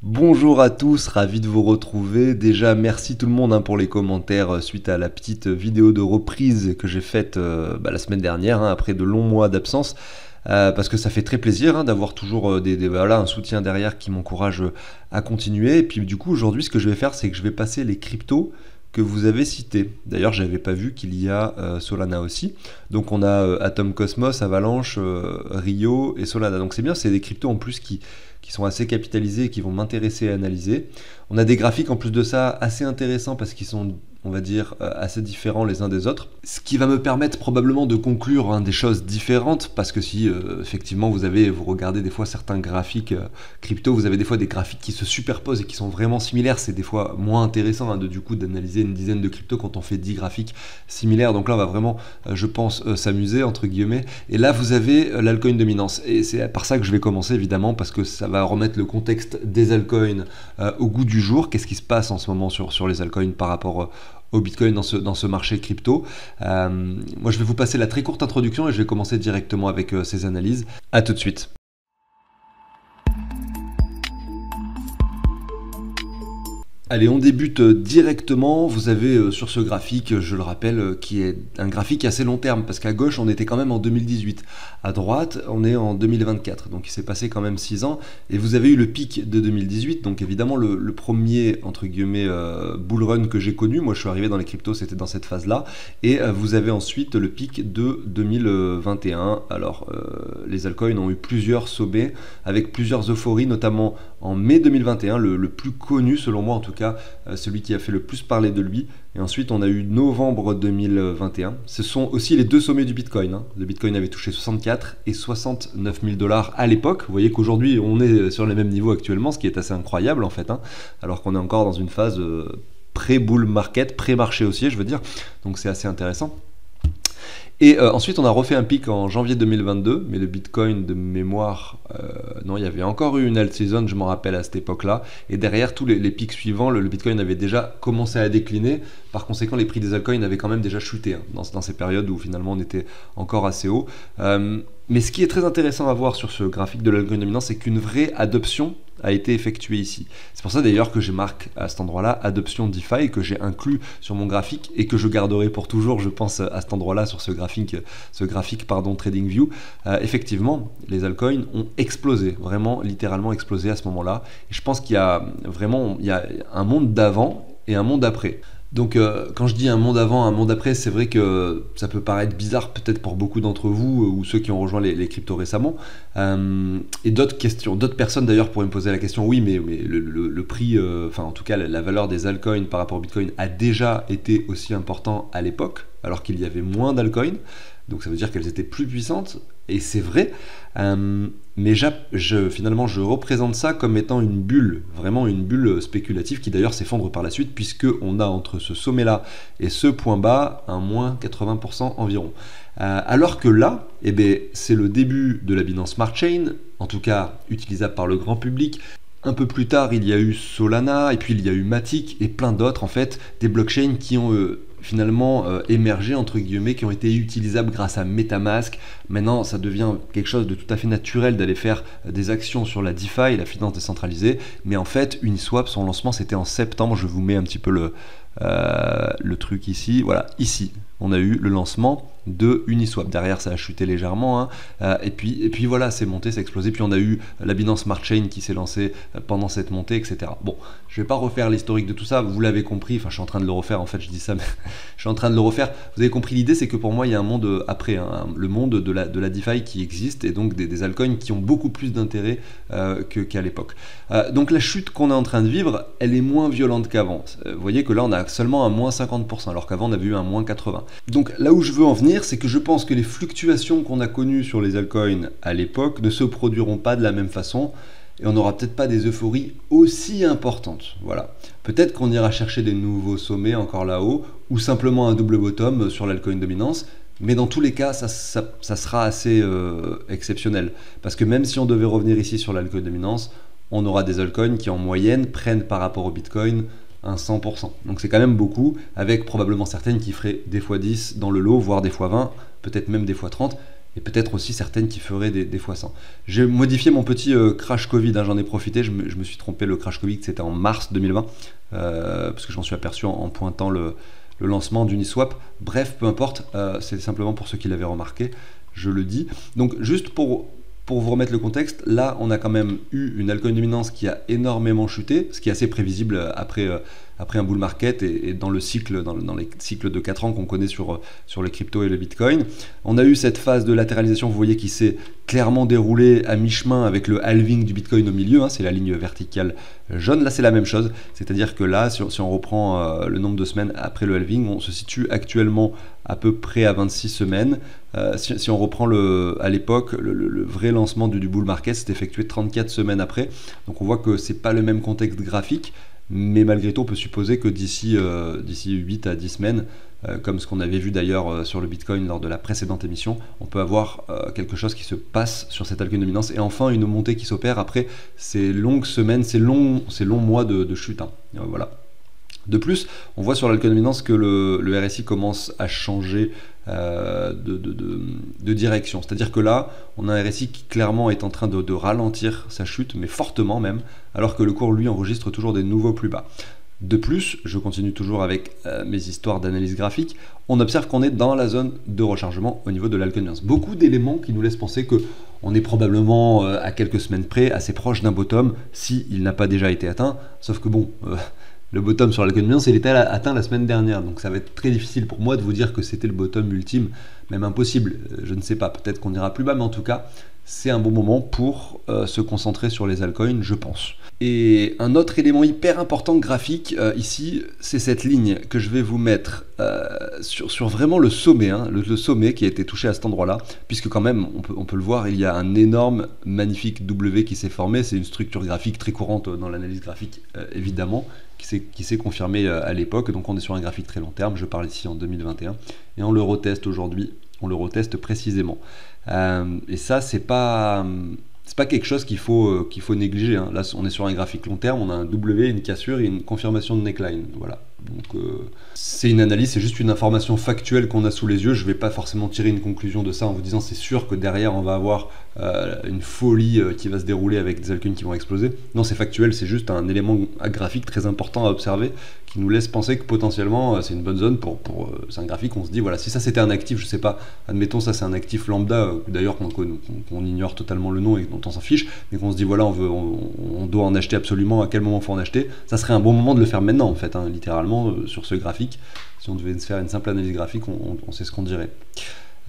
Bonjour à tous, ravi de vous retrouver. Déjà, merci tout le monde pour les commentaires suite à la petite vidéo de reprise que j'ai faite la semaine dernière, après de longs mois d'absence. Parce que ça fait très plaisir d'avoir toujours voilà, un soutien derrière qui m'encourage à continuer. Et puis du coup, aujourd'hui, ce que je vais faire, c'est que je vais passer les cryptos que vous avez cités. D'ailleurs, j'avais pas vu qu'il y a Solana aussi. Donc on a Atom Cosmos, Avalanche, Rio et Solana. Donc c'est bien, c'est des cryptos en plus qui sont assez capitalisés et qui vont m'intéresser à analyser. On a des graphiques en plus de ça assez intéressants parce qu'ils sont, on va dire, assez différents les uns des autres. Ce qui va me permettre probablement de conclure des choses différentes parce que si effectivement vous regardez des fois certains graphiques crypto, vous avez des fois des graphiques qui se superposent et qui sont vraiment similaires, c'est des fois moins intéressant du coup d'analyser une dizaine de cryptos quand on fait 10 graphiques similaires. Donc là on va vraiment, je pense, s'amuser entre guillemets. Et là vous avez l'altcoin dominance et c'est par ça que je vais commencer évidemment parce que ça va remettre le contexte des altcoins au goût du jour. Qu'est-ce qui se passe en ce moment sur les altcoins par rapport au Bitcoin dans ce marché crypto. Moi je vais vous passer la très courte introduction et je vais commencer directement avec ces analyses. A tout de suite. Allez, on débute directement. Vous avez sur ce graphique, je le rappelle, qui est un graphique assez long terme, parce qu'à gauche, on était quand même en 2018. À droite, on est en 2024. Donc il s'est passé quand même 6 ans. Et vous avez eu le pic de 2018, donc évidemment le premier, entre guillemets, bull run que j'ai connu. Moi, je suis arrivé dans les cryptos, c'était dans cette phase-là. Et vous avez ensuite le pic de 2021. Alors, les altcoins ont eu plusieurs sommets, avec plusieurs euphories, notamment en mai 2021, le plus connu selon moi en tout cas, celui qui a fait le plus parler de lui. Et ensuite on a eu novembre 2021. Ce sont aussi les deux sommets du Bitcoin. Le Bitcoin avait touché 64 et 69 000 dollars à l'époque. Vous voyez qu'aujourd'hui on est sur les mêmes niveaux actuellement, ce qui est assez incroyable en fait, alors qu'on est encore dans une phase pré-bull market, pré-marché haussier je veux dire. Donc c'est assez intéressant. Et ensuite, on a refait un pic en janvier 2022, mais le Bitcoin de mémoire, non, il y avait encore eu une alt season, je m'en rappelle à cette époque-là. Et derrière tous les pics suivants, le Bitcoin avait déjà commencé à décliner. Par conséquent, les prix des altcoins avaient quand même déjà chuté dans ces périodes où finalement on était encore assez haut. Mais ce qui est très intéressant à voir sur ce graphique de l'algorithme dominant, c'est qu'une vraie adoption a été effectuée ici. C'est pour ça d'ailleurs que j'ai marqué à cet endroit-là adoption DeFi, que j'ai inclus sur mon graphique et que je garderai pour toujours, je pense, à cet endroit-là sur ce graphique TradingView. Effectivement, les altcoins ont explosé, vraiment littéralement explosé à ce moment-là. Et je pense qu'il y a un monde d'avant et un monde après. Donc quand je dis un monde avant, un monde après, c'est vrai que ça peut paraître bizarre peut-être pour beaucoup d'entre vous ou ceux qui ont rejoint les cryptos récemment. Et d'autres personnes d'ailleurs pourraient me poser la question, oui mais le prix, enfin en tout cas la valeur des altcoins par rapport au Bitcoin a déjà été aussi important à l'époque, alors qu'il y avait moins d'altcoins. Donc ça veut dire qu'elles étaient plus puissantes, et c'est vrai, mais finalement je représente ça comme étant une bulle, vraiment une bulle spéculative qui d'ailleurs s'effondre par la suite, puisqu'on a entre ce sommet-là et ce point bas un moins 80% environ. Alors que là, c'est le début de la Binance Smart Chain, en tout cas utilisable par le grand public. Un peu plus tard, il y a eu Solana, et puis il y a eu Matic, et plein d'autres, en fait, des blockchains qui ont finalement émergé, entre guillemets, qui ont été utilisables grâce à MetaMask. Maintenant, ça devient quelque chose de tout à fait naturel d'aller faire des actions sur la DeFi, la finance décentralisée. Mais en fait, Uniswap, son lancement, c'était en septembre. Je vous mets un petit peu le truc ici. Voilà, ici, on a eu le lancement de Uniswap. Derrière, ça a chuté légèrement, et puis voilà, c'est monté, c'est explosé. Puis on a eu la Binance Smart Chain qui s'est lancée pendant cette montée, etc. Bon, je vais pas refaire l'historique de tout ça, vous l'avez compris, enfin je suis en train de le refaire, en fait je dis ça, mais je suis en train de le refaire. Vous avez compris l'idée, c'est que pour moi il y a un monde après, le monde de la DeFi qui existe, et donc des altcoins qui ont beaucoup plus d'intérêt qu'à l'époque. Donc la chute qu'on est en train de vivre, elle est moins violente qu'avant. Vous voyez que là on a seulement un moins 50%, alors qu'avant on avait eu un moins 80%. Donc là où je veux en venir, c'est que je pense que les fluctuations qu'on a connues sur les altcoins à l'époque ne se produiront pas de la même façon, et on n'aura peut-être pas des euphories aussi importantes. Voilà. Peut-être qu'on ira chercher des nouveaux sommets encore là-haut, ou simplement un double bottom sur l'altcoin dominance, mais dans tous les cas, ça sera assez exceptionnel. Parce que même si on devait revenir ici sur l'altcoin dominance, on aura des altcoins qui en moyenne prennent par rapport au Bitcoin un 100%. Donc c'est quand même beaucoup, avec probablement certaines qui feraient des fois 10 dans le lot, voire des fois 20, peut-être même des fois 30. et peut-être aussi certaines qui feraient des x100. J'ai modifié mon petit crash Covid, hein, j'en ai profité, je me suis trompé, le crash Covid c'était en mars 2020, parce que je m'en suis aperçu en pointant le lancement d'Uniswap. Bref, peu importe, c'est simplement pour ceux qui l'avaient remarqué, je le dis. Donc juste pour vous remettre le contexte, là on a quand même eu une altcoin dominance qui a énormément chuté, ce qui est assez prévisible après un bull market et dans les cycles de 4 ans qu'on connaît sur les cryptos et le Bitcoin. On a eu cette phase de latéralisation, vous voyez, qui s'est clairement déroulée à mi-chemin avec le halving du Bitcoin au milieu, hein, c'est la ligne verticale jaune. Là c'est la même chose, c'est-à-dire que là si on reprend le nombre de semaines après le halving, on se situe actuellement à peu près à 26 semaines. Si on reprend à l'époque, le vrai lancement du bull market s'est effectué 34 semaines après, donc on voit que c'est pas le même contexte graphique, mais malgré tout on peut supposer que d'ici 8 à 10 semaines, comme ce qu'on avait vu d'ailleurs sur le Bitcoin lors de la précédente émission, on peut avoir quelque chose qui se passe sur cette altcoin dominance et enfin une montée qui s'opère après ces longues semaines, ces longs mois de chute, hein. Voilà. De plus, on voit sur l'alcoin dominance que le RSI commence à changer de direction. C'est-à-dire que là, on a un RSI qui clairement est en train de ralentir sa chute, mais fortement même, alors que le cours, lui, enregistre toujours des nouveaux plus bas. De plus, je continue toujours avec mes histoires d'analyse graphique, on observe qu'on est dans la zone de rechargement au niveau de l'alcoin dominance. Beaucoup d'éléments qui nous laissent penser que on est probablement à quelques semaines près, assez proche d'un bottom, s'il n'a pas déjà été atteint, sauf que bon... le bottom sur l'alcoin dominance, il était atteint la semaine dernière, donc ça va être très difficile pour moi de vous dire que c'était le bottom ultime, même impossible, je ne sais pas, peut-être qu'on ira plus bas, mais en tout cas, c'est un bon moment pour se concentrer sur les altcoins, je pense. Et un autre élément hyper important graphique ici, c'est cette ligne que je vais vous mettre sur vraiment le sommet, hein, le sommet qui a été touché à cet endroit-là, puisque quand même, on peut le voir, il y a un énorme, magnifique W qui s'est formé, c'est une structure graphique très courante dans l'analyse graphique, évidemment, qui s'est confirmé à l'époque, donc on est sur un graphique très long terme, je parle ici en 2021, et on le reteste aujourd'hui, on le reteste précisément. Et ça, c'est pas quelque chose qu'il faut négliger, hein. Là, on est sur un graphique long terme, on a un W, une cassure et une confirmation de neckline, voilà. Donc c'est une analyse, c'est juste une information factuelle qu'on a sous les yeux. Je ne vais pas forcément tirer une conclusion de ça en vous disant c'est sûr que derrière on va avoir une folie qui va se dérouler avec des altcoins qui vont exploser. Non, c'est factuel, c'est juste un élément graphique très important à observer qui nous laisse penser que potentiellement c'est une bonne zone c'est un graphique, on se dit voilà, si ça c'était un actif, je sais pas, admettons ça c'est un actif lambda, d'ailleurs qu'on ignore totalement le nom et dont on s'en fiche, mais qu'on se dit voilà, on doit en acheter absolument, à quel moment faut en acheter, ça serait un bon moment de le faire maintenant en fait, hein, littéralement sur ce graphique. Si on devait faire une simple analyse graphique, on sait ce qu'on dirait.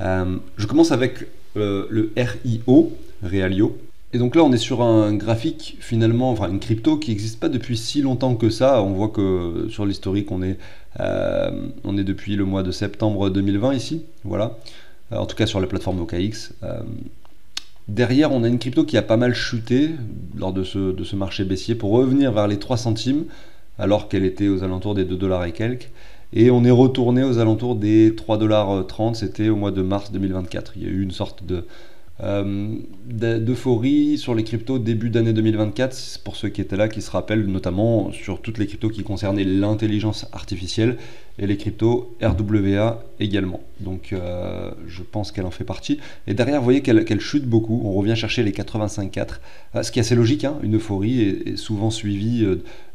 Je commence avec le RIO, Realio. Et donc là, on est sur un graphique finalement, enfin une crypto qui n'existe pas depuis si longtemps que ça. On voit que sur l'historique, on est depuis le mois de septembre 2020 ici. Voilà. En tout cas sur la plateforme OKX. Derrière, on a une crypto qui a pas mal chuté lors de ce marché baissier pour revenir vers les 3 centimes, alors qu'elle était aux alentours des 2 $ et quelques. Et on est retourné aux alentours des 3,30 $, c'était au mois de mars 2024. Il y a eu une sorte d'euphorie sur les cryptos début d'année 2024, pour ceux qui étaient là, qui se rappellent notamment sur toutes les cryptos qui concernaient l'intelligence artificielle et les cryptos RWA également. Donc je pense qu'elle en fait partie. Et derrière, vous voyez qu'elle chute beaucoup, on revient chercher les 85,4, ce qui est assez logique, hein. Une euphorie est souvent suivie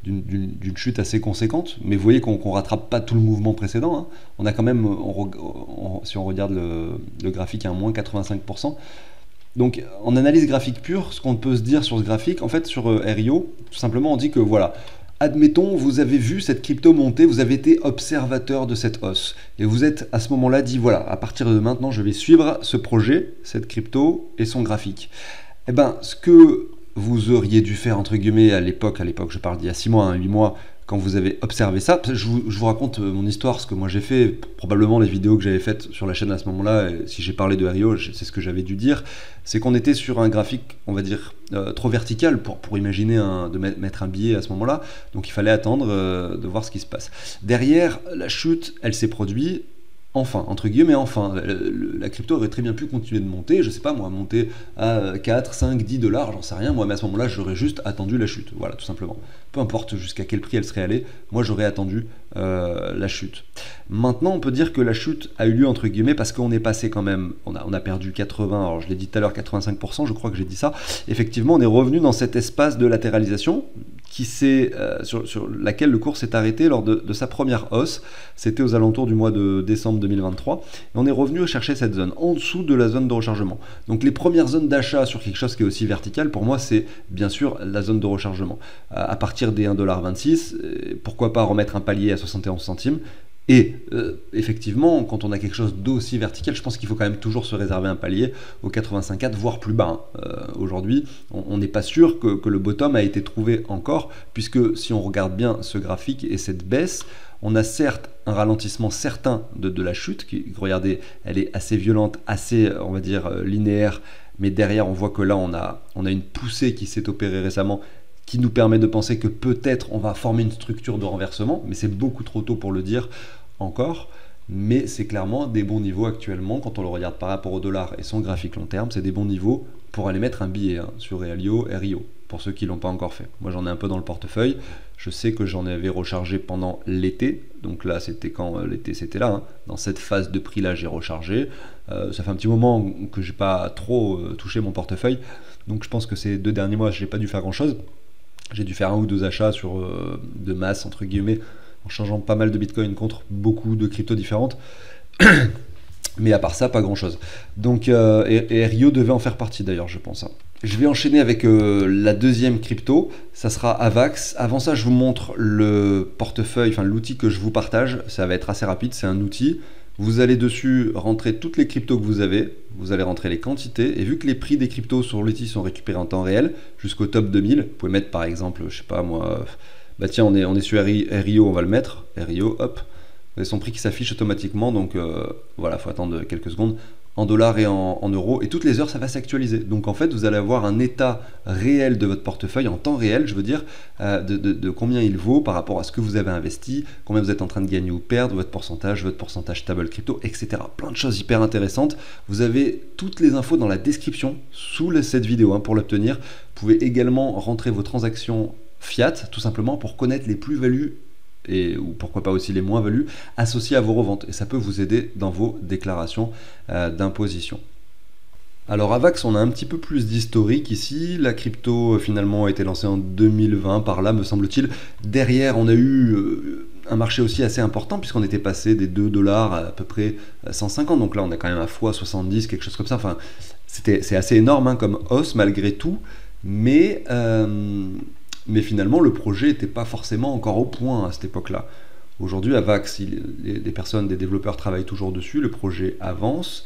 d'une chute assez conséquente, mais vous voyez qu'on rattrape pas tout le mouvement précédent, hein. On a quand même, si on regarde le graphique, un moins 85%. Donc en analyse graphique pure, ce qu'on peut se dire sur ce graphique, en fait sur RIO, tout simplement on dit que voilà, admettons, vous avez vu cette crypto monter, vous avez été observateur de cette hausse, et vous êtes à ce moment-là dit, voilà, à partir de maintenant, je vais suivre ce projet, cette crypto et son graphique. Eh bien, ce que vous auriez dû faire, entre guillemets, à l'époque, je parle d'il y a 6 mois, 8 mois, quand vous avez observé ça, je vous raconte mon histoire, ce que moi j'ai fait, probablement les vidéos que j'avais faites sur la chaîne à ce moment-là, si j'ai parlé de RIO, c'est ce que j'avais dû dire, c'est qu'on était sur un graphique, on va dire, trop vertical pour imaginer de mettre un billet à ce moment-là, donc il fallait attendre de voir ce qui se passe. Derrière, la chute, elle s'est produite, Enfin, entre guillemets, enfin, la crypto aurait très bien pu continuer de monter, je sais pas moi, monter à 4, 5, 10 dollars, j'en sais rien, moi, mais à ce moment-là, j'aurais juste attendu la chute, voilà, tout simplement. Peu importe jusqu'à quel prix elle serait allée, moi j'aurais attendu la chute. Maintenant, on peut dire que la chute a eu lieu, entre guillemets, parce qu'on est passé quand même, on a perdu 80, alors je l'ai dit tout à l'heure, 85%, je crois que j'ai dit ça. Effectivement, on est revenu dans cet espace de latéralisation qui sur laquelle le cours s'est arrêté lors de sa première hausse. C'était aux alentours du mois de décembre 2023. Et on est revenu chercher cette zone, en dessous de la zone de rechargement. Donc les premières zones d'achat sur quelque chose qui est aussi vertical, pour moi, c'est bien sûr la zone de rechargement. À partir des 1,26$, pourquoi pas remettre un palier à 71 centimes. Et effectivement, quand on a quelque chose d'aussi vertical, je pense qu'il faut quand même toujours se réserver un palier au 85,4, voire plus bas. Aujourd'hui, on n'est pas sûr que le bottom a été trouvé encore, puisque si on regarde bien ce graphique et cette baisse, on a certes un ralentissement certain de la chute, regardez, elle est assez violente, assez, on va dire, linéaire, mais derrière, on voit que là, on a une poussée qui s'est opérée récemment, qui nous permet de penser que peut-être on va former une structure de renversement, mais c'est beaucoup trop tôt pour le dire encore, mais c'est clairement des bons niveaux actuellement, quand on le regarde par rapport au dollar et son graphique long terme, c'est des bons niveaux pour aller mettre un billet sur Realio, RIO, pour ceux qui ne l'ont pas encore fait. Moi j'en ai un peu dans le portefeuille, je sais que j'en avais rechargé pendant l'été, donc là c'était quand l'été c'était là, dans cette phase de prix là j'ai rechargé, ça fait un petit moment que j'ai pas trop touché mon portefeuille, donc je pense que ces 2 derniers mois j'ai pas dû faire grand chose. J'ai dû faire 1 ou 2 achats de masse, entre guillemets, en changeant pas mal de bitcoin contre beaucoup de cryptos différentes. Mais à part ça, pas grand chose. Donc, et Rio devait en faire partie d'ailleurs, je pense. Je vais enchaîner avec la deuxième crypto, ça sera Avax. Avant ça, je vous montre le portefeuille, enfin l'outil que je vous partage. Ça va être assez rapide, c'est un outil. Vous allez dessus rentrer toutes les cryptos que vous avez, vous allez rentrer les quantités, et vu que les prix des cryptos sur l'outil sont récupérés en temps réel, jusqu'au top 2000, vous pouvez mettre par exemple, je sais pas moi, bah tiens, on est sur RIO, on va le mettre, RIO, hop, vous avez son prix qui s'affiche automatiquement, donc voilà, il faut attendre quelques secondes, en dollars et en euros, et toutes les heures ça va s'actualiser. Donc en fait vous allez avoir un état réel de votre portefeuille, en temps réel je veux dire, de combien il vaut par rapport à ce que vous avez investi, combien vous êtes en train de gagner ou perdre, votre pourcentage stable crypto, etc. Plein de choses hyper intéressantes. Vous avez toutes les infos dans la description sous cette vidéo pour l'obtenir. Vous pouvez également rentrer vos transactions fiat tout simplement pour connaître les plus-values ou pourquoi pas aussi les moins-values associées à vos reventes. Et ça peut vous aider dans vos déclarations d'imposition. Alors Avax, on a un petit peu plus d'historique ici. La crypto finalement a été lancée en 2020 par là, me semble-t-il. Derrière, on a eu un marché aussi assez important puisqu'on était passé des 2 dollars à peu près 150. Donc là, on est quand même à fois 70, quelque chose comme ça. Enfin, c'est assez énorme comme hausse malgré tout. Mais finalement, le projet n'était pas forcément encore au point à cette époque-là. Aujourd'hui, Avax, des personnes, des développeurs travaillent toujours dessus, le projet avance,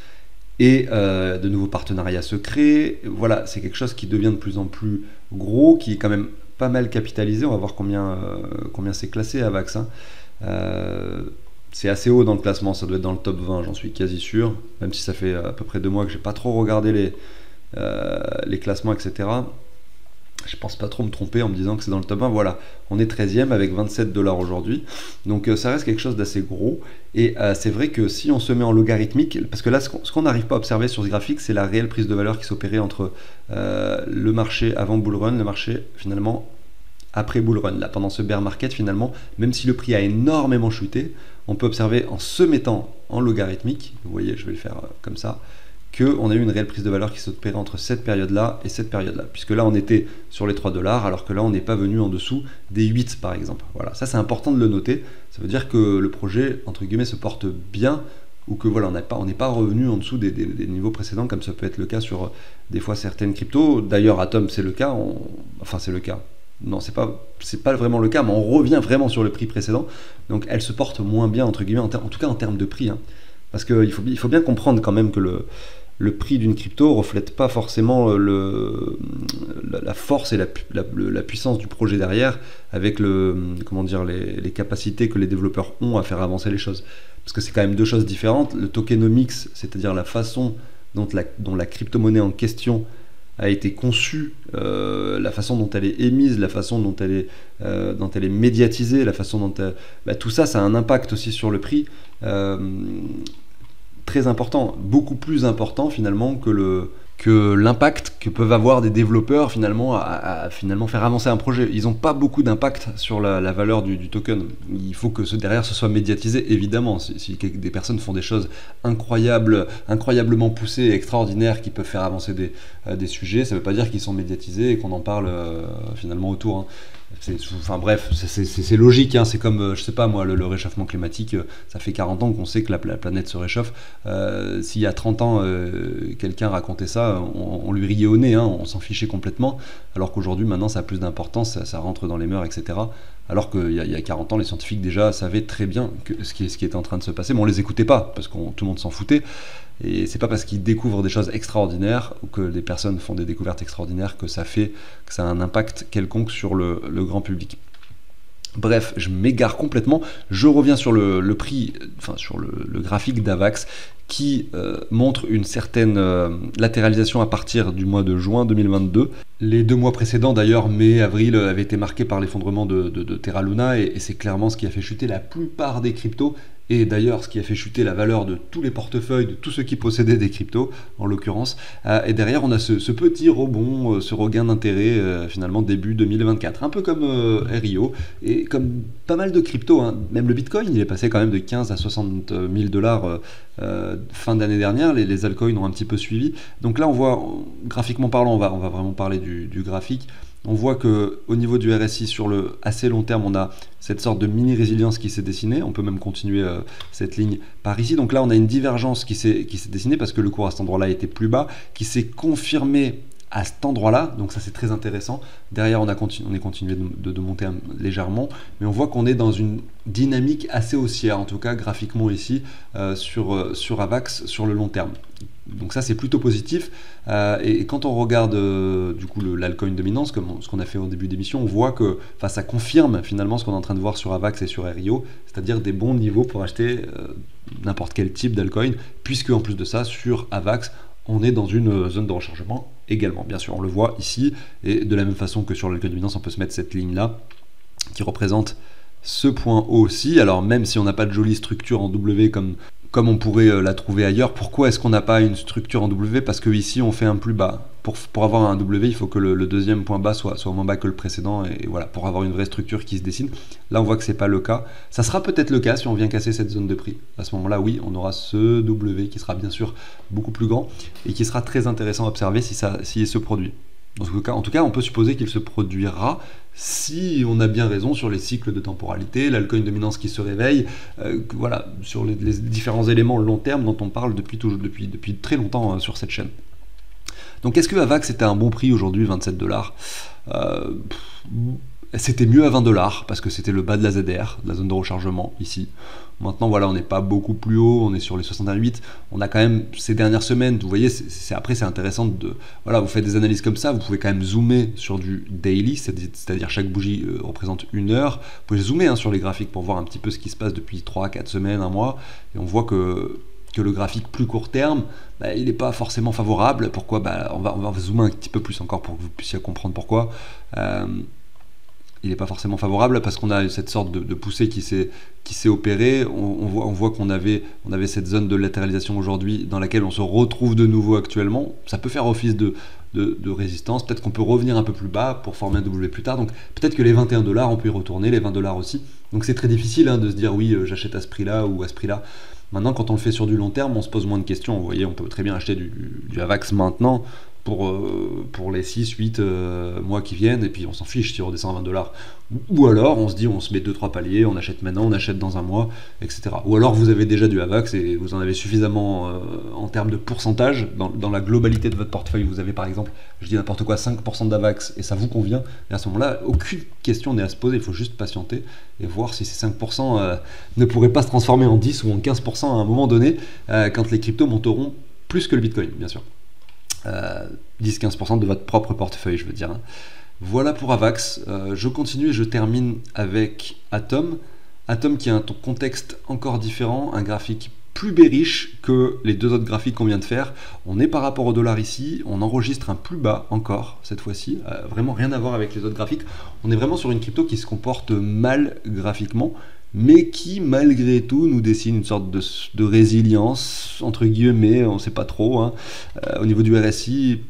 et de nouveaux partenariats se créent. Voilà, c'est quelque chose qui devient de plus en plus gros, qui est quand même pas mal capitalisé. On va voir combien c'est classé, Avax. C'est assez haut dans le classement, ça doit être dans le top 20, j'en suis quasi sûr, même si ça fait à peu près 2 mois que j'ai pas trop regardé les classements, etc. Je pense pas trop me tromper en me disant que c'est dans le top 1. Voilà, on est 13e avec 27 dollars aujourd'hui. Donc ça reste quelque chose d'assez gros. Et c'est vrai que si on se met en logarithmique, parce que là, ce qu'on n'arrive pas à observer sur ce graphique, c'est la réelle prise de valeur qui s'opérait entre le marché avant bull run, le marché finalement après bull run. Là, pendant ce bear market, finalement, même si le prix a énormément chuté, on peut observer en se mettant en logarithmique, vous voyez, je vais le faire comme ça, qu'on a eu une réelle prise de valeur qui s'opérait entre cette période-là et cette période-là. Puisque là, on était sur les 3 dollars, alors que là, on n'est pas venu en dessous des 8, par exemple. Voilà, ça, c'est important de le noter. Ça veut dire que le projet, entre guillemets, se porte bien, ou que voilà, on n'est pas revenu en dessous des niveaux précédents, comme ça peut être le cas sur des fois certaines cryptos. D'ailleurs, Atom, c'est le cas. Enfin, c'est le cas. Non, c'est pas vraiment le cas, mais on revient vraiment sur le prix précédent. Donc, elle se porte moins bien, entre guillemets, en tout cas en termes de prix. Parce qu'il faut bien comprendre quand même que le prix d'une crypto reflète pas forcément la force et la puissance du projet derrière, avec les capacités que les développeurs ont à faire avancer les choses. Parce que c'est quand même 2 choses différentes. Le tokenomics, c'est-à-dire la façon dont la crypto-monnaie en question a été conçue, la façon dont elle est émise, la façon dont elle est médiatisée, la façon dont tout ça, ça a un impact aussi sur le prix. Très important, beaucoup plus important finalement que l'impact que peuvent avoir des développeurs finalement à finalement faire avancer un projet. Ils n'ont pas beaucoup d'impact sur la valeur du token. Il faut que derrière ce soit médiatisé, évidemment. Si des personnes font des choses incroyablement poussées et extraordinaires qui peuvent faire avancer des sujets, ça ne veut pas dire qu'ils sont médiatisés et qu'on en parle finalement autour. Hein. Enfin bref, c'est logique, hein. C'est comme, je sais pas moi, le réchauffement climatique, ça fait 40 ans qu'on sait que la planète se réchauffe. S'il y a 30 ans, quelqu'un racontait ça, on lui riait au nez, hein, on s'en fichait complètement, alors qu'aujourd'hui, maintenant, ça a plus d'importance, ça rentre dans les mœurs, etc. Alors qu'il y a 40 ans, les scientifiques déjà savaient très bien ce qui était en train de se passer, mais on les écoutait pas, parce que tout le monde s'en foutait. Et c'est pas parce qu'ils découvrent des choses extraordinaires ou que des personnes font des découvertes extraordinaires que ça a un impact quelconque sur le grand public. Bref, je m'égare complètement. Je reviens sur le prix, enfin sur le graphique d'Avax qui montre une certaine latéralisation à partir du mois de juin 2022. Les 2 mois précédents, d'ailleurs, mai, avril, avaient été marqués par l'effondrement de Terra Luna et c'est clairement ce qui a fait chuter la plupart des cryptos. Et d'ailleurs, ce qui a fait chuter la valeur de tous les portefeuilles, de tous ceux qui possédaient des cryptos, en l'occurrence. Et derrière, on a ce petit rebond, ce regain d'intérêt, finalement, début 2024. Un peu comme RIO, et comme pas mal de cryptos. Hein. Même le Bitcoin, il est passé quand même de 15 à 60 000 dollars fin d'année dernière. Les altcoins ont un petit peu suivi. Donc là, on voit, graphiquement parlant, on va vraiment parler du graphique. On voit qu'au niveau du RSI, sur le assez long terme, on a cette sorte de mini-résilience qui s'est dessinée. On peut même continuer cette ligne par ici. Donc là, on a une divergence qui s'est dessinée parce que le cours à cet endroit-là était plus bas, qui s'est confirmé à cet endroit-là. Donc ça, c'est très intéressant. Derrière, on est continué de monter légèrement, mais on voit qu'on est dans une dynamique assez haussière, en tout cas graphiquement ici, sur Avax, sur le long terme. Donc ça, c'est plutôt positif. Et quand on regarde du coup l'altcoin dominance, comme ce qu'on a fait au début d'émission, on voit que ça confirme finalement ce qu'on est en train de voir sur Avax et sur RIO, c'est-à-dire des bons niveaux pour acheter n'importe quel type d'altcoin, puisque en plus de ça, sur Avax, on est dans une zone de rechargement également. Bien sûr, on le voit ici, et de la même façon que sur l'altcoin dominance, on peut se mettre cette ligne-là, qui représente ce point haut aussi. Alors même si on n'a pas de jolie structure en W comme on pourrait la trouver ailleurs, pourquoi est-ce qu'on n'a pas une structure en W? Parce que ici on fait un plus bas. Pour avoir un W, il faut que le deuxième point bas soit moins bas que le précédent, et voilà, pour avoir une vraie structure qui se dessine. Là on voit que c'est pas le cas. Ça sera peut-être le cas si on vient casser cette zone de prix. À ce moment-là, oui, on aura ce W qui sera bien sûr beaucoup plus grand et qui sera très intéressant à observer s'il se produit. En tout cas, on peut supposer qu'il se produira si on a bien raison sur les cycles de temporalité, l'altcoin dominance qui se réveille, voilà, sur les différents éléments long terme dont on parle depuis très longtemps sur cette chaîne. Donc est-ce que Avax était un bon prix aujourd'hui, 27 $? C'était mieux à 20 $, parce que c'était le bas de la ZR, de la zone de rechargement, ici. Maintenant, voilà, on n'est pas beaucoup plus haut, on est sur les 68. On a quand même, ces dernières semaines, vous voyez, après c'est intéressant voilà, vous faites des analyses comme ça, vous pouvez quand même zoomer sur du daily, c'est-à-dire chaque bougie représente 1 heure. Vous pouvez zoomer sur les graphiques pour voir un petit peu ce qui se passe depuis 3, 4 semaines, un mois, et on voit que le graphique plus court terme, il n'est pas forcément favorable. Pourquoi? On va zoomer un petit peu plus encore pour que vous puissiez comprendre pourquoi. Il n'est pas forcément favorable parce qu'on a cette sorte de poussée qui s'est opérée. On voit qu'on avait cette zone de latéralisation aujourd'hui dans laquelle on se retrouve de nouveau actuellement. Ça peut faire office de résistance. Peut-être qu'on peut revenir un peu plus bas pour former un W plus tard. Donc peut-être que les 21 $, on peut y retourner, les 20 $ aussi. Donc c'est très difficile de se dire oui, j'achète à ce prix-là ou à ce prix-là. Maintenant, quand on le fait sur du long terme, on se pose moins de questions. Vous voyez, on peut très bien acheter du Avax maintenant pour les 6-8 mois qui viennent, et puis on s'en fiche si on redescend à 20 $. Ou alors on se dit, on se met 2-3 paliers, on achète maintenant, on achète dans un mois, etc. Ou alors vous avez déjà du Avax et vous en avez suffisamment en termes de pourcentage dans la globalité de votre portefeuille. Vous avez par exemple, je dis n'importe quoi, 5% d'Avax et ça vous convient, et à ce moment-là, aucune question n'est à se poser, il faut juste patienter et voir si ces 5% ne pourraient pas se transformer en 10 ou en 15% à un moment donné, quand les cryptos monteront plus que le Bitcoin, bien sûr. 10-15% de votre propre portefeuille, je veux dire. Voilà pour Avax. Je continue et je termine avec Atom. Atom qui a un contexte encore différent, un graphique plus bearish que les deux autres graphiques qu'on vient de faire. On est par rapport au dollar ici, on enregistre un plus bas encore cette fois-ci, vraiment rien à voir avec les autres graphiques. On est vraiment sur une crypto qui se comporte mal graphiquement, mais qui malgré tout nous dessine une sorte de résilience, entre guillemets, on ne sait pas trop, hein. Au niveau du RSI,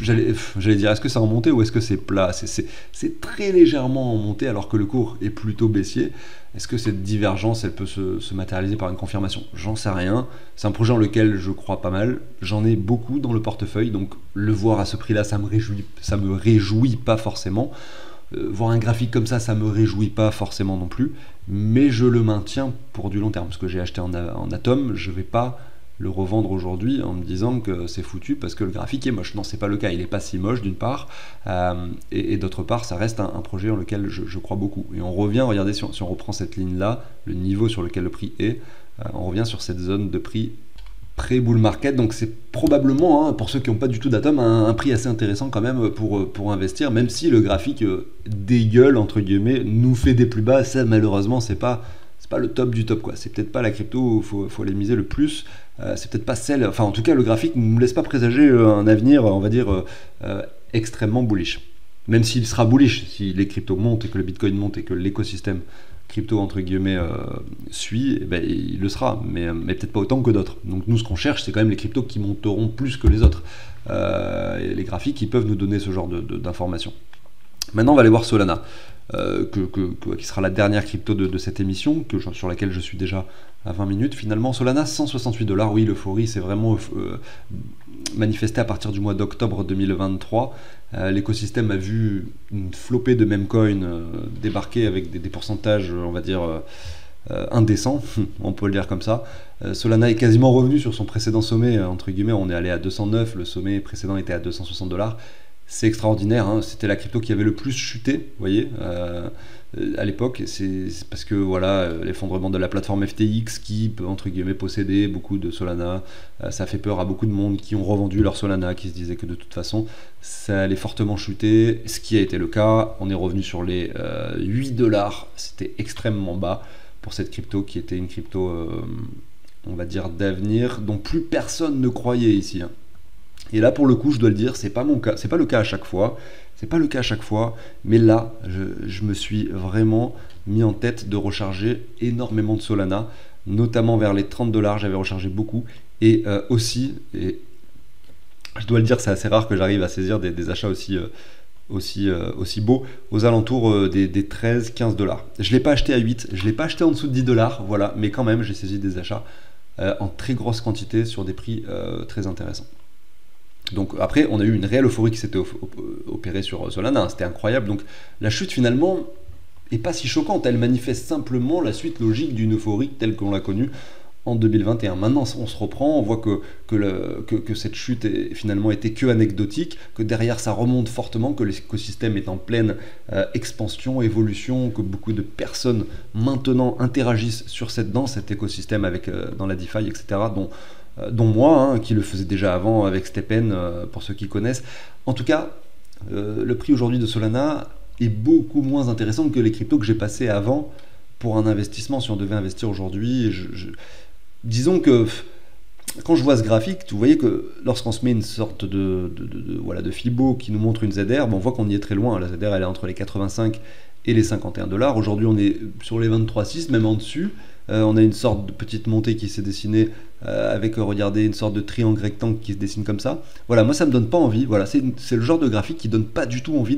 j'allais dire, est-ce que c'est en montée ou est-ce que c'est plat? C'est très légèrement en montée alors que le cours est plutôt baissier. Est-ce que cette divergence, elle peut se matérialiser par une confirmation? J'en sais rien. C'est un projet en lequel je crois pas mal. J'en ai beaucoup dans le portefeuille, donc le voir à ce prix-là, ça me réjouit pas forcément. Voir un graphique comme ça me réjouit pas forcément non plus. Mais je le maintiens pour du long terme, parce que j'ai acheté en Atom, je vais pas le revendre aujourd'hui en me disant que c'est foutu parce que le graphique est moche. Non, c'est pas le cas, il est pas si moche d'une part, et d'autre part, ça reste un projet en lequel je crois beaucoup. Et on revient, regardez, si on reprend cette ligne-là, le niveau sur lequel le prix est, on revient sur cette zone de prix pré-bull market, donc c'est probablement, hein, pour ceux qui n'ont pas du tout d'Atom, un prix assez intéressant quand même pour investir, même si le graphique dégueule, entre guillemets, nous fait des plus bas. Ça, malheureusement, c'est pas le top du top, quoi. C'est peut-être pas la crypto où faut aller miser le plus. C'est peut-être pas celle, enfin en tout cas le graphique ne nous laisse pas présager un avenir, on va dire, extrêmement bullish. Même s'il sera bullish, si les cryptos montent et que le Bitcoin monte et que l'écosystème crypto entre guillemets suit, eh ben, il le sera, mais peut-être pas autant que d'autres. Donc nous, ce qu'on cherche, c'est quand même les cryptos qui monteront plus que les autres. Et les graphiques, ils peuvent nous donner ce genre d'informations. Maintenant, on va aller voir Solana, qui sera la dernière crypto de cette émission, sur laquelle je suis déjà à 20 minutes. Finalement, Solana, 168 $. Oui, l'euphorie s'est vraiment manifestée à partir du mois d'octobre 2023. L'écosystème a vu une flopée de memecoins débarquer avec des pourcentages, on va dire, indécents, on peut le dire comme ça. Solana est quasiment revenu sur son précédent sommet, entre guillemets, on est allé à 209, le sommet précédent était à 260 $. C'est extraordinaire, hein. C'était la crypto qui avait le plus chuté, vous voyez, à l'époque. C'est parce que voilà, l'effondrement de la plateforme FTX qui peut entre guillemets posséder beaucoup de Solana, ça fait peur à beaucoup de monde qui ont revendu leur Solana, qui se disaient que de toute façon ça allait fortement chuter, ce qui a été le cas. On est revenu sur les 8 $, c'était extrêmement bas pour cette crypto qui était une crypto, on va dire, d'avenir, dont plus personne ne croyait ici, hein. Et là, pour le coup, je dois le dire, c'est pas mon cas, c'est pas le cas à chaque fois, mais là, je me suis vraiment mis en tête de recharger énormément de Solana, notamment vers les 30 $, j'avais rechargé beaucoup, et aussi, et je dois le dire, c'est assez rare que j'arrive à saisir des achats aussi beaux, aux alentours des 13-15 $. Je l'ai pas acheté à 8, je l'ai pas acheté en dessous de 10 $, voilà, mais quand même, j'ai saisi des achats en très grosse quantité sur des prix très intéressants. Donc après, on a eu une réelle euphorie qui s'était opérée sur Solana, hein, c'était incroyable. Donc la chute finalement est pas si choquante, elle manifeste simplement la suite logique d'une euphorie telle qu'on l'a connue en 2021. Maintenant, on se reprend, on voit que cette chute finalement était que anecdotique, que derrière ça remonte fortement, que l'écosystème est en pleine expansion, évolution, que beaucoup de personnes maintenant interagissent dans cet écosystème avec dans la DeFi, etc. Dont moi, hein, qui le faisais déjà avant avec Stephen, pour ceux qui connaissent. En tout cas, le prix aujourd'hui de Solana est beaucoup moins intéressant que les cryptos que j'ai passés avant pour un investissement. Si on devait investir aujourd'hui, disons que quand je vois ce graphique, vous voyez que lorsqu'on se met une sorte de Fibo qui nous montre une ZR, on voit qu'on y est très loin. La ZR, elle est entre les 85 et les 51 $. Aujourd'hui, on est sur les 23,6, même en dessus. On a une sorte de petite montée qui s'est dessinée avec, regardez, une sorte de triangle rectangle qui se dessine comme ça. Voilà, moi ça me donne pas envie. Voilà, c'est le genre de graphique qui donne pas du tout envie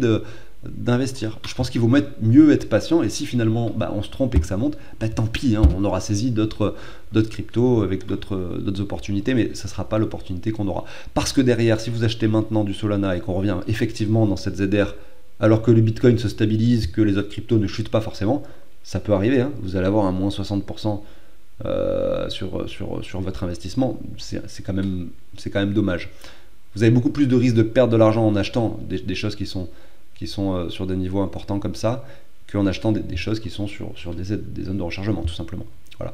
d'investir. Je pense qu'il vaut mieux être patient, et si finalement on se trompe et que ça monte, tant pis, hein, on aura saisi d'autres cryptos avec d'autres opportunités, mais ça sera pas l'opportunité qu'on aura. Parce que derrière, si vous achetez maintenant du Solana et qu'on revient effectivement dans cette ZR, alors que le Bitcoin se stabilise, que les autres cryptos ne chutent pas forcément, ça peut arriver, hein. Vous allez avoir un moins 60% sur votre investissement, c'est quand même dommage. Vous avez beaucoup plus de risques de perdre de l'argent en achetant des choses qui sont sur des niveaux importants comme ça, qu'en achetant des choses qui sont sur des zones de rechargement, tout simplement. Voilà.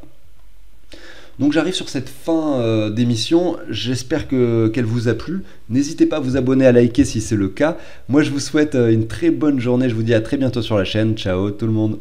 Donc j'arrive sur cette fin d'émission, j'espère qu'elle vous a plu. N'hésitez pas à vous abonner, à liker si c'est le cas. Moi je vous souhaite une très bonne journée, je vous dis à très bientôt sur la chaîne. Ciao tout le monde.